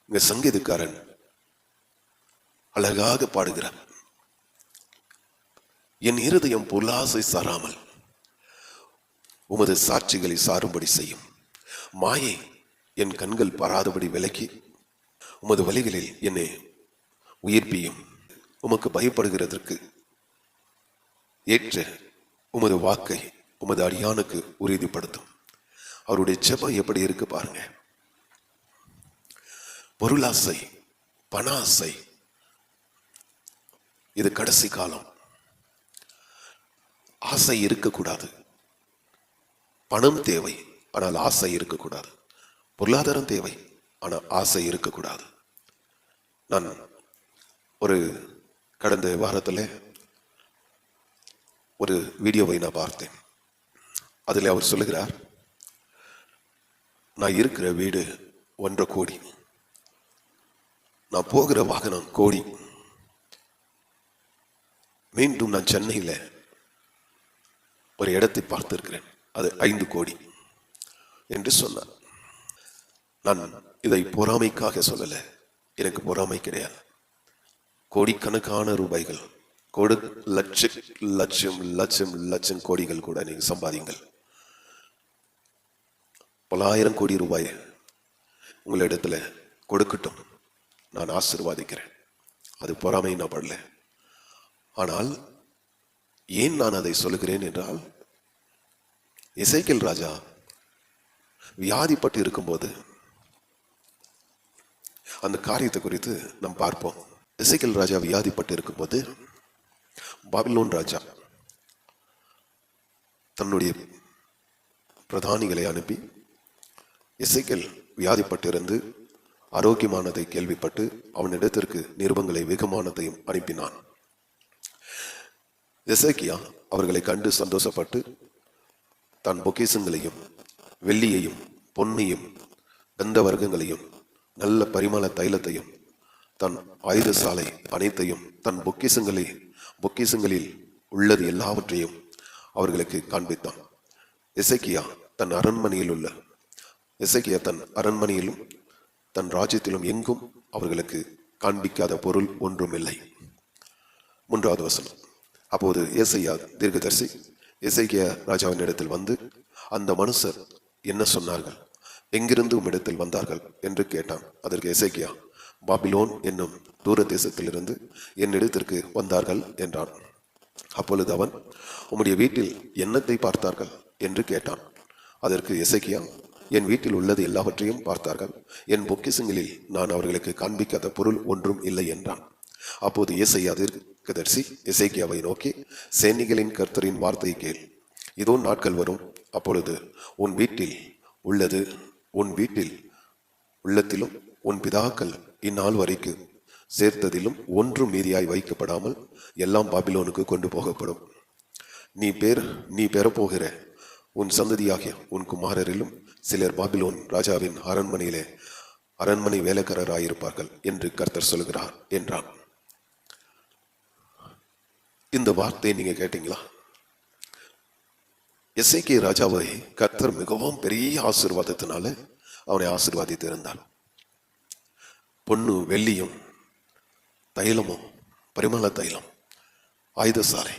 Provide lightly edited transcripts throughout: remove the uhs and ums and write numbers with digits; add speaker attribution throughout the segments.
Speaker 1: இங்க சங்கீதக்காரன் அழகாக பாடுகிறார். என் இருதயம் பொல்லாசை சாராமல் உமது சாட்சிகளை சாரும்படி செய்யும். மாயை என் கண்கள் பாராதபடி விலக்கி உமது வழிகளில் என்னை உயிர்ப்பியும். உமக்கு பயப்படுகிறதற்கு ஏற்ற உமது வாக்கை உமது அடியானுக்கு உறுதிப்படுத்தும். அவருடைய ஜெபம் எப்படி இருக்கு பாருங்க. பொருளாசை, பண ஆசை, இது கடைசி காலம். ஆசை இருக்கக்கூடாது. பணம் தேவை, ஆனால் ஆசை இருக்கக்கூடாது. பொருளாதாரம் தேவை, ஆனால் ஆசை இருக்கக்கூடாது. நான் ஒரு கடந்த வாரத்தில் ஒரு வீடியோவை நான் பார்த்தேன். அதில் அவர் சொல்லுகிறார், நான் இருக்கிற வீடு 1.5 கோடி, நான் போகிற வாகனம் கோடி, மீண்டும் நான் சென்னையில் ஒரு இடத்தை பார்த்திருக்கிறேன், அது 5 கோடி என்று சொன்னார். நான் இதை பொறாமைக்காக சொல்லலை, எனக்கு பொறாமை கிடையாது. கோடிக்கணக்கான ரூபாய்கள், லட்சம் லட்சம் லட்சம் லட்சம் கோடிகள் கூட நீங்க சம்பாதிங்கள். பல்லாயிரம் கோடி ரூபாய் உங்களிடத்துல கொடுக்கட்டும், நான் ஆசீர்வாதிக்கிறேன். அது பொறாமை நான் படல. ஆனால் ஏன் நான் அதை சொல்லுகிறேன் என்றால், எசேக்கியேல் ராஜா வியாதிப்பட்டு இருக்கும்போது அந்த காரியத்தை குறித்து நாம் பார்ப்போம். எசேக்கியேல் ராஜா வியாதிப்பட்டு இருக்கும்போது பாபிலோன் ராஜா தன்னுடைய பிரதானிகளை அனுப்பி எசேக்கியேல் வியாதிப்பட்டிருந்து ஆரோக்கியமானதை கேள்விப்பட்டு அவனிடத்திற்கு நிருபங்களை வெகுமானத்தையும் அனுப்பினான். எசேக்கியா அவர்களை கண்டு சந்தோஷப்பட்டு தன் பொக்கிஷங்களையும் வெள்ளியையும் பொன்னையும் கந்த வர்க்கங்களையும் நல்ல பரிமள தைலத்தையும் தன் ஆயுத சாலை அனைத்தையும் தன் பொக்கிஷங்களில் உள்ளது எல்லாவற்றையும் அவர்களுக்கு காண்பித்தான். எசேக்கியா தன் அரண்மனையிலும் தன் ராஜ்யத்திலும் எங்கும் அவர்களுக்கு காண்பிக்காத பொருள் ஒன்றும் இல்லை. 3வது வசனம். அப்போது ஏசாயா தீர்க்கதரிசி எசேக்கியா ராஜாவின் இடத்தில் வந்து, அந்த மனுஷர் என்ன சொன்னார்கள், எங்கிருந்து உம்மிடத்தில் வந்தார்கள் என்று கேட்டான். அதற்கு எசேக்கியா, பாபிலோன் என்னும் தூர தேசத்திலிருந்து என்னிடத்திற்கு வந்தார்கள் என்றான். அப்பொழுது அவன், உம்முடைய வீட்டில் என்னத்தை பார்த்தார்கள் என்று கேட்டான். அதற்கு எசேக்கியா, என் வீட்டில் உள்ளது எல்லாவற்றையும் பார்த்தார்கள், என் பொக்கிஷங்களில் நான் அவர்களுக்கு காண்பிக்காத பொருள் ஒன்றும் இல்லை என்றான். அப்போது ஏசாயா தீர்க்கதரிசி எசேக்கியாவை நோக்கி, சேனைகளின் கர்த்தரின் வார்த்தையை கேள். இதோ நாட்கள் வரும், அப்பொழுது உன் வீட்டில் உள்ளத்திலும் உன் பிதாக்கள் இந்நாள் வரைக்கும் சேர்த்ததிலும் ஒன்றும் மீதியாய் வைக்கப்படாமல் எல்லாம் பாபிலோனுக்கு கொண்டு போகப்படும். நீ பெறப்போகிற உன் சந்ததியாகிய உன் குமாரரிலும் சிலர் பாபிலோன் ராஜாவின் அரண்மனை வேலைக்காரராயிருப்பார்கள் என்று கர்த்தர் சொல்கிறார் என்றான். இந்த வார்த்தையை நீங்க கேட்டீங்களா? எசேக்கியா ராஜாவை கர்த்தர் மிகவும் பெரிய ஆசீர்வாதத்தினால அவனை ஆசீர்வாதித்து இருந்தார். பொன்னு வெள்ளியும் தைலமும் பரிமள தைலம், ஆயுதசாலை,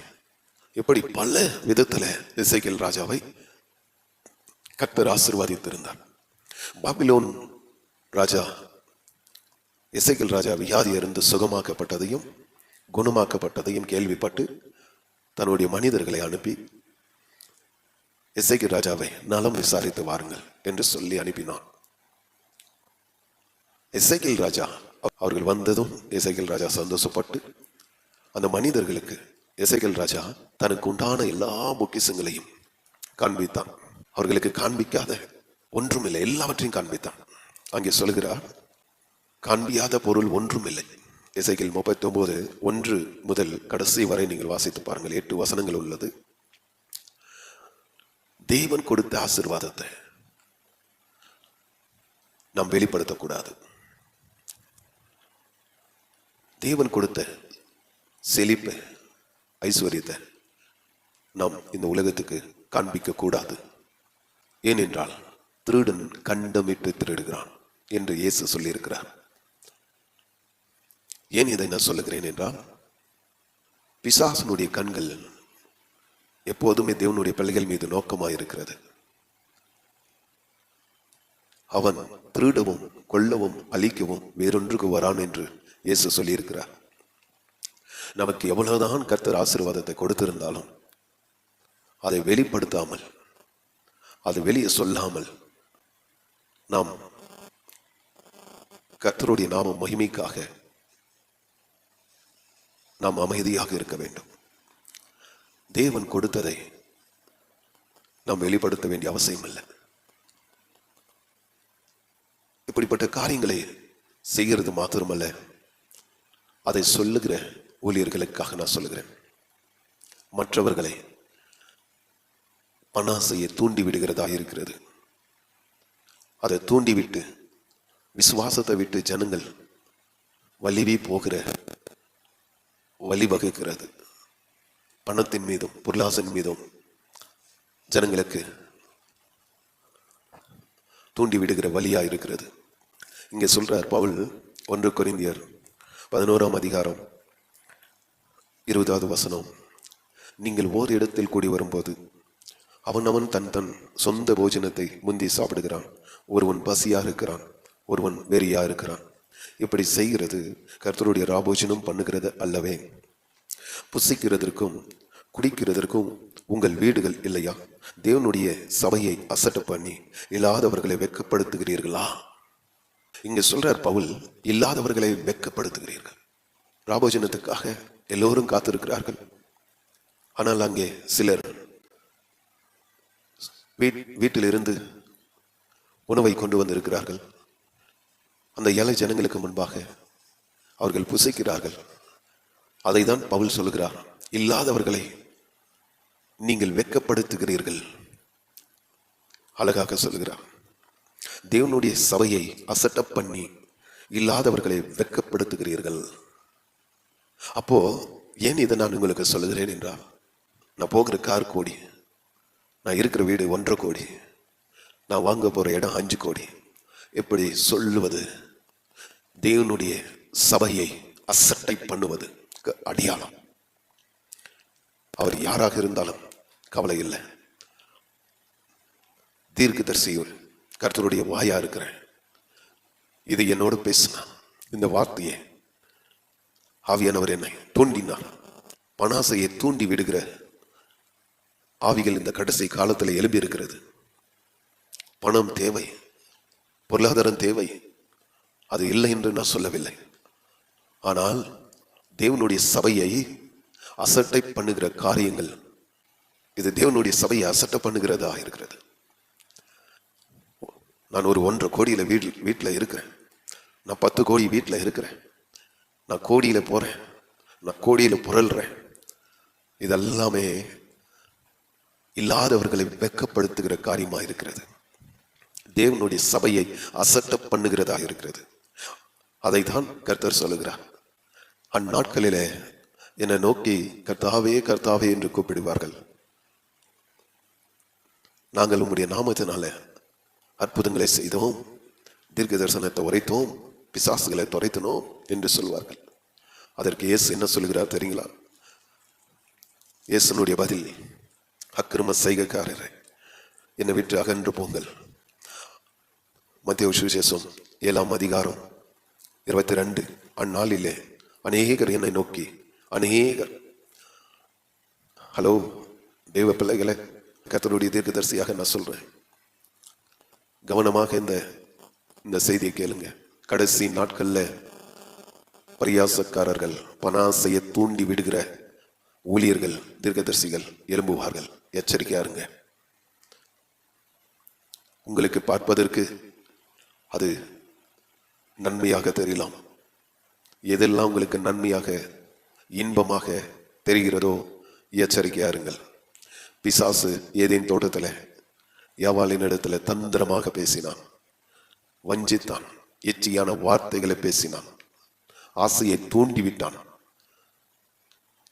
Speaker 1: இப்படி பல விதத்துல எசேக்கியேல் ராஜாவை கர்த்தர் ஆசீர்வாதித்திருந்தார். பாபிலோன் ராஜா எசேக்கியேல் ராஜா வியாதியிருந்து சுகமாக்கப்பட்டதையும் குணமாக்கப்பட்டதையும் கேள்விப்பட்டு தன்னுடைய மனிதர்களை அனுப்பி எசேக்கியேல் ராஜாவை நலம் விசாரித்து வாருங்கள் என்று சொல்லி அனுப்பினான். எசேக்கியேல் ராஜா அவர்கள் வந்ததும் எசேக்கியேல் ராஜா சந்தோஷப்பட்டு அந்த மனிதர்களுக்கு எசேக்கியேல் ராஜா தனக்கு உண்டான எல்லா பொக்கிஷங்களையும் காண்பித்தான். அவர்களுக்கு காண்பிக்காத ஒன்றுமில்லை, எல்லாவற்றையும் காண்பித்தான். அங்கே சொல்கிறார், காண்பியாத பொருள் ஒன்றும் இல்லை. எசேக்கியேல் 39:1 முதல் கடைசி வரை நீங்கள் வாசித்து பாருங்கள். 8 வசனங்கள் உள்ளது. தேவன் கொடுத்த ஆசீர்வாதத்தை நாம் வெளிப்படுத்தக்கூடாது. தேவன் கொடுத்த செழிப்பு, ஐஸ்வர்யத்தை நாம் இந்த உலகத்துக்கு காண்பிக்க கூடாது. ஏனென்றால் திருடன் கண்டமிட்டு திருடுகிறான் என்று இயேசு சொல்லியிருக்கிறார். ஏன் இதை நான் சொல்லுகிறேன் என்றால், பிசாசனுடைய கண்கள் எப்போதுமே தேவனுடைய பிள்ளைகள் மீது நோக்கமாய் இருக்கிறது. அவன் திருடவும் கொல்லவும் அழிக்கவும் வேறொன்றுக்கு வரான் என்று இயேசு சொல்லியிருக்கிறார். நமக்கு எவ்வளவுதான் கர்த்தர் ஆசீர்வாதத்தை கொடுத்திருந்தாலும் அதை வெளிப்படுத்தாமல், அதை வெளியே சொல்லாமல், நாம் கர்த்தருடைய நாம மகிமைக்காக நாம் அமைதியாக இருக்க வேண்டும். தேவன் கொடுத்ததை நாம் வெளிப்படுத்த வேண்டிய அவசியம் இல்லை. இப்படிப்பட்ட காரியங்களை செய்கிறது மாத்திரமல்ல, அதை சொல்லுகிற ஊழியர்களுக்காக நான் சொல்லுகிறேன். மற்றவர்களை பணாசையை தூண்டி விடுகிறதா இருக்கிறது. அதை தூண்டிவிட்டு விசுவாசத்தை விட்டு ஜனங்கள் வலிவி போகிற வழிவகுக்கிறது. பணத்தின் மீதும் பொருளாசன் மீதும் ஜனங்களுக்கு தூண்டி விடுகிற வழியா இருக்கிறது. இங்கே சொல்றார் பவுல், 1 கொரிந்தியர் 11ஆம் அதிகாரம் 20வது வசனம், நீங்கள் ஓர் இடத்தில் கூடி வரும்போது அவன் தன் தன் சொந்த போஜனத்தை முந்தி சாப்பிடுகிறான். ஒருவன் பசியா இருக்கிறான், ஒருவன் வெறியா இருக்கிறான். இப்படி செய்கிறது கர்த்தருடைய ராபோஜனம் பண்ணுகிறது அல்லவே? புசிக்கிறதற்கும் குடிக்கிறதற்கும் உங்கள் வீடுகள் இல்லையா? தேவனுடைய சபையை அசட்டை பண்ணி இல்லாதவர்களை வெட்கப்படுத்துகிறீர்களா? இங்க சொல்றார் பவுல், இல்லாதவர்களை வெட்கப்படுத்துகிறீர்கள். ராபோஜனத்துக்காக எல்லோரும் காத்திருக்கிறார்கள். ஆனால் அங்கே சிலர் வீட்டிலிருந்து உணவை கொண்டு வந்திருக்கிறார்கள். அந்த ஏழை ஜனங்களுக்கு முன்பாக அவர்கள் புசிக்கிறார்கள். அதை தான் பவுல் சொல்லுகிறார், இல்லாதவர்களை நீங்கள் வெட்கப்படுத்துகிறீர்கள். அழகாக சொல்லுகிறார், தேவனுடைய சபையை அசட்டை பண்ணி இல்லாதவர்களை வெட்கப்படுத்துகிறீர்கள். அப்போ ஏன் இதை நான் உங்களுக்கு சொல்லுகிறேன் என்றால், நான் போகிற கார் கோடி, நான் இருக்கிற வீடு 1.5 கோடி, நான் வாங்க போற இடம் 5 கோடி. எப்படி சொல்லுவது தேவனுடைய சபையை அசட்டை பண்ணுவது அடையாளம். அவர் யாராக இருந்தாலும் கவலை இல்லை. தீர்க்கதரிசி கர்த்தருடைய வாயா இருக்கிறேன். இது என்னோடு பேசினார். இந்த வார்த்தையை ஆவியானவர் என்னை தூண்டினார். பணாசையை தூண்டி விடுகிற ஆவிகள் இந்த கடைசி காலத்தில் எழுப்பி இருக்கிறது. பணம் தேவை, பொருளாதாரம் தேவை, அது இல்லை என்று நான் சொல்லவில்லை. ஆனால் தேவனுடைய சபையை அசட்டை பண்ணுகிற காரியங்கள், இது தேவனுடைய சபையை அசட்டை பண்ணுகிறதா இருக்கிறது. நான் ஒரு 1.5 கோடியில வீட்டில் இருக்கிறேன், நான் 10 கோடி வீட்டில் இருக்கிறேன், நான் கோடியில போறேன், நான் கோடியில புரள்றேன். இதெல்லாமே இல்லாதவர்களை வெட்கப்படுத்துகிற காரியமா இருக்கிறது. தேவனுடைய சபையை அசட்டை பண்ணுகிறதா இருக்கிறது. அதைத்தான் கர்த்தர் சொல்லுகிறார். அந்நாட்களிலே என்னை நோக்கி கர்த்தாவே கர்த்தாவே என்று கூப்பிடுவார்கள். நாங்கள் உம்முடைய நாமத்தினால அற்புதங்களை செய்தோம், தீர்க்க தரிசனத்தை உரைத்தோம், பிசாசுகளை துரைத்தனோம் என்று சொல்வார்கள். அதற்கு இயேசு என்ன சொல்லுகிறார் தெரியுங்களா? இயேசுனுடைய பதில், அக்கிரம செய்கைக்காரரை என்னை விட்டு அகன்று போங்கள். மத்தேயு சுவிசேஷம் 7ஆம் அதிகாரம் 22. அந்நாளிலே அநேகர் என்னை நோக்கி, அநேகர், ஹலோ தேவ பிள்ளைகளை, கர்த்தருடைய தீர்க்கதரிசியாக நான் சொல்றேன், கவனமாக இந்த செய்தியை கேளுங்க. கடைசி நாட்கள்ல பரியாசக்காரர்கள், பணாசையை தூண்டி விடுகிற ஊழியர்கள், தீர்க்கதரிசிகள் எழும்புவார்கள். எச்சரிக்கையா இருங்க. உங்களுக்கு பார்ப்பதற்கு அது நன்மையாக தெரியலாம். எதெல்லாம் உங்களுக்கு நன்மையாக இன்பமாக தெரிகிறதோ எச்சரிக்கையா இருங்கள். பிசாசு ஏதேன் தோட்டத்தில் யாவாளின் இடத்துல தந்திரமாக பேசினான், வஞ்சித்தான், எச்சியான வார்த்தைகளை பேசினான், ஆசையை தூண்டிவிட்டான்.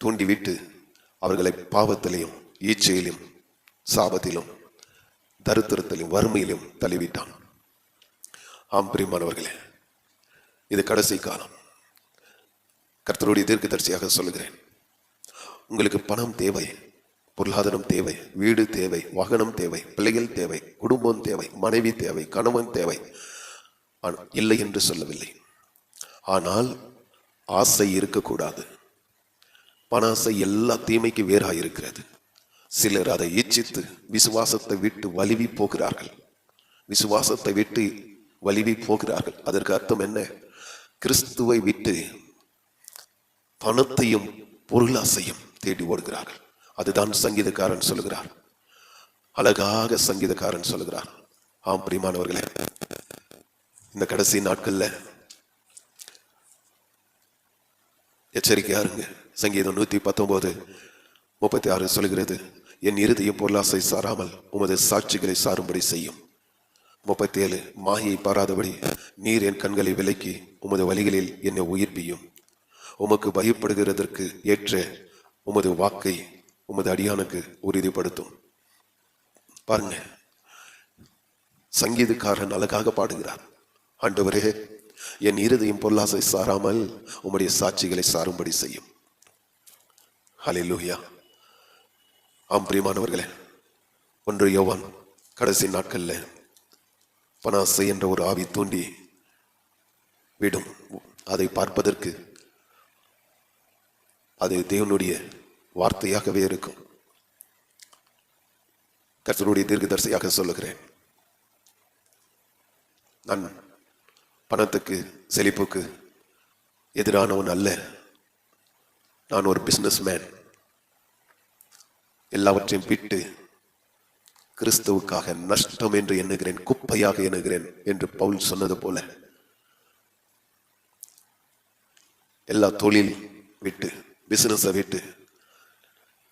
Speaker 1: தூண்டிவிட்டு அவர்களை பாவத்திலையும் ஈச்சையிலும் சாபத்திலும் தரித்திரத்திலும் வறுமையிலும் தள்ளிவிட்டான். ஆம் பிரியமானவர்களே, இது கடைசி காலம். கர்த்தருடைய தீர்க்கதரிசியாக சொல்லுகிறேன். உங்களுக்கு பணம் தேவை, பொருளாதாரம் தேவை, வீடு தேவை, வாகனம் தேவை, பிள்ளைகள் தேவை, குடும்பம் தேவை, மனைவி தேவை, கணவன் தேவை, இல்லை என்று சொல்லவில்லை. ஆனால் ஆசை இருக்கக்கூடாது. பணாசை எல்லா தீமைக்கு வேறாக இருக்கிறது. சிலர் அதை இச்சித்து விசுவாசத்தை விட்டு வலிவி போகிறார்கள். விசுவாசத்தை விட்டு வலிவி போகிறார்கள். அதற்கு அர்த்தம் என்ன? கிறிஸ்துவை விட்டு பணத்தையும் பொருளாசையும் தேடி ஓடுகிறார்கள். அதுதான் சங்கீதக்காரன் சொல்லுகிறார். அழகாக சங்கீதக்காரன் சொல்லுகிறார். ஆம் பிரியமானவர்களே, இந்த கடைசி நாட்கள்ல எச்சரிக்கையா இருங்க. சங்கீதம் 119:36 சொல்கிறது, என் இருதயம் பொருளாசை சாராமல் உமது சாட்சிகளை சாரும்படி செய்யும். 37, மாயை பாராதபடி நீர் என் கண்களை விலக்கி உமது வழிகளில் என்னை உயிர்ப்பியும். உமக்கு பயப்படுகிறதற்கு ஏற்ற உமது வாக்கை உமது அடியானுக்கு உறுதிப்படுத்தும். பாருங்க, சங்கீதக்காரன் அழகாக பாடுகிறார். ஆண்டவரே, என் இருதயம் பொருளாசை சாராமல் உம்முடைய சாட்சிகளை சாரும்படி செய்யும். ஹல்லேலூயா. ஆம் பிரியமானவர்களே, 1 யோவான் கடைசி நாட்கள்ல பணாசை என்ற ஒரு ஆவி தூண்டி விடும். அதை பார்ப்பதற்கு அது தேவனுடைய வார்த்தையாகவே இருக்கும். கர்த்தருடைய தீர்க்கதரிசியாக சொல்லுகிறேன், நான் பணத்துக்கு செழிப்புக்கு எதிரானவன் அல்ல. நான் ஒரு பிசினஸ் மேன். எல்லாவற்றையும் விட்டு கிறிஸ்துவுக்காக நஷ்டம் என்று எண்ணுகிறேன், குப்பையாக எண்ணுகிறேன் என்று பவுல் சொன்னது போல எல்லா தொழில் விட்டு, பிசினஸை விட்டு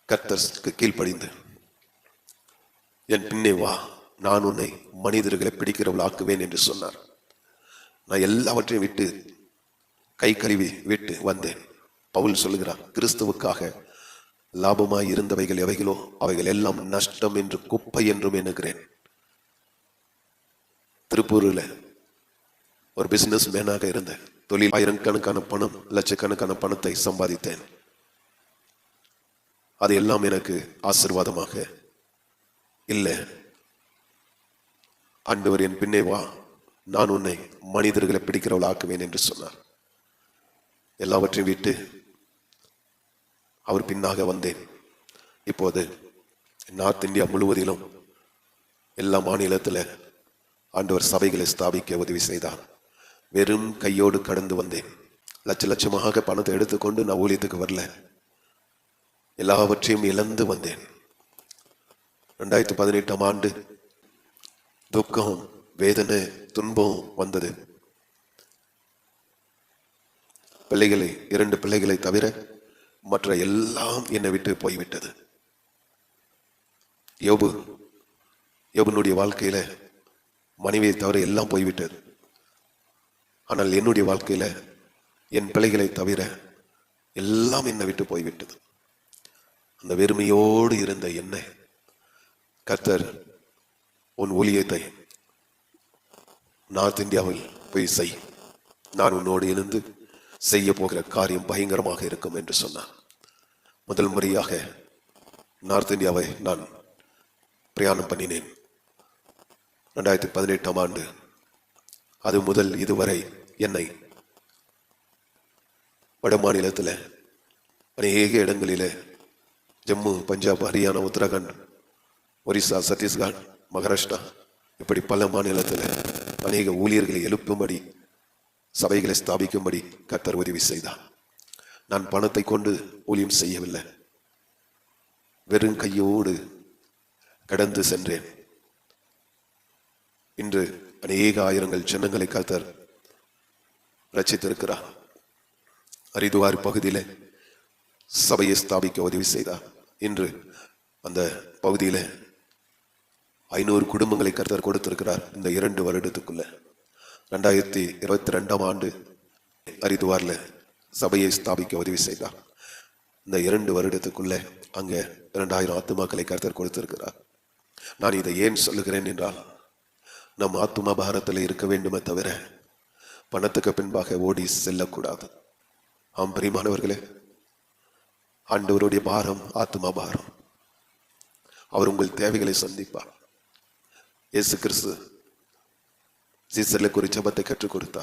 Speaker 1: கர்த்தருக்கு கீழ்ப்படிந்து என் பின்னே வா, நான் உன்னை மனிதர்களை பிடிக்கிறவள் ஆக்குவேன் என்று சொன்னார். நான் எல்லாவற்றையும் விட்டு கை கழுவி விட்டு வந்தேன். பவுல் சொல்லுகிறார், கிறிஸ்துவுக்காக லாபமாய் இருந்தவைகள் எவைகளோ அவைகள் எல்லாம் நஷ்டம் என்று, குப்பை என்றும் எண்ணுகிறேன். திருப்பூரில் ஒரு பிசினஸ் மேனாக இருந்த தொழில், ஆயிரக்கணக்கான பணம், லட்சக்கணக்கான பணத்தை சம்பாதித்தேன். அது எல்லாம் எனக்கு ஆசீர்வாதமாக இல்லை. ஆண்டவர் என் பின்னே வா, நான் உன்னை மனிதர்களை பிடிக்கிறவள் ஆக்குவேன் என்று சொன்னார். எல்லாவற்றையும் விட்டு அவர் பின்னாக வந்தேன். இப்போது நார்த் இந்தியா முழுவதிலும் எல்லா மாநிலத்தில் ஆண்டவர் சபைகளை ஸ்தாபிக்க உதவி செய்தார். வெறும் கையோடு கடந்து வந்தேன். லட்சமாக பணத்தை எடுத்துக்கொண்டு நான் ஊழியத்துக்கு வரல. எல்லாவற்றையும் இழந்து வந்தேன். 2018 ஆண்டு துக்கம், வேதனை, துன்பம் வந்தது. பிள்ளைகளை, 2 பிள்ளைகளை தவிர மற்ற எல்லாம் என்னை விட்டு போய்விட்டது. யோபுனுடைய வாழ்க்கையில மனைவியை தவிர எல்லாம் போய்விட்டது. ஆனால் என்னுடைய வாழ்க்கையில என் பிள்ளைகளை தவிர எல்லாம் என்னை விட்டு போய்விட்டது. அந்த வெறுமையோடு இருந்த என்னை கர்த்தர், உன் ஊழியத்தை நார்த் இந்தியாவில் போய் செய், நான் உன்னோடு இருந்து செய்ய போகிற காரியம் பயங்கரமாக இருக்கும் என்று சொன்னார். முதல் முறையாக நார்த் இந்தியாவை நான் பிரயாணம் பண்ணினேன் 2018 ஆண்டு. அது முதல் இதுவரை என்னை வட மாநிலத்தில் அநேக இடங்களில், ஜம்மு, பஞ்சாப், ஹரியானா, உத்தரகாண்ட், ஒரிசா, சத்தீஸ்கர், மகாராஷ்டிரா, இப்படி பல மாநிலத்தில் அநேக ஊழியர்களை எழுப்பும்படி, சபைகளை ஸ்தாபிக்கும்படி கர்த்தர் உதவி செய்தார். நான் பணத்தை கொண்டு ஊழியம் செய்யவில்லை. வெறும் கையோடு கடந்து சென்றேன். இன்று அநேக ஆயிரங்கள் ஜனங்களை கர்த்தர் ரட்சித்திருக்கிறார். ஹரித்வார் பகுதியில் சபையை ஸ்தாபிக்க உதவி செய்தார். இன்று அந்த பகுதியில் 500 குடும்பங்களை கர்த்தர் கொடுத்திருக்கிறார். இந்த 2 வருடத்துக்குள்ள 2022 ஆண்டு ஹரித்வார்ல சபையை ஸ்தாபிக்க உதவி செய்தார். இந்த 2 வருடத்துக்குள்ள அங்க 2000 ஆத்துமாக்களை கர்த்தர் கொடுத்திருக்கிறார். நான் இதை ஏன் சொல்லுகிறேன் என்றால், நம் ஆத்துமா பாரத்தில் இருக்க வேண்டுமே தவிர பணத்துக்கு பின்பாக ஓடி செல்லக்கூடாது. ஆம் பிரியமானவர்களே, ஆண்டவருடைய பாரம் ஆத்துமா பாரம். அவர் உங்கள் தேவைகளை சந்திப்பார். இயேசு கிறிஸ்து சீசர்களுக்கு ஒரு ஜெபத்தை கற்றுக் கொடுத்தார்.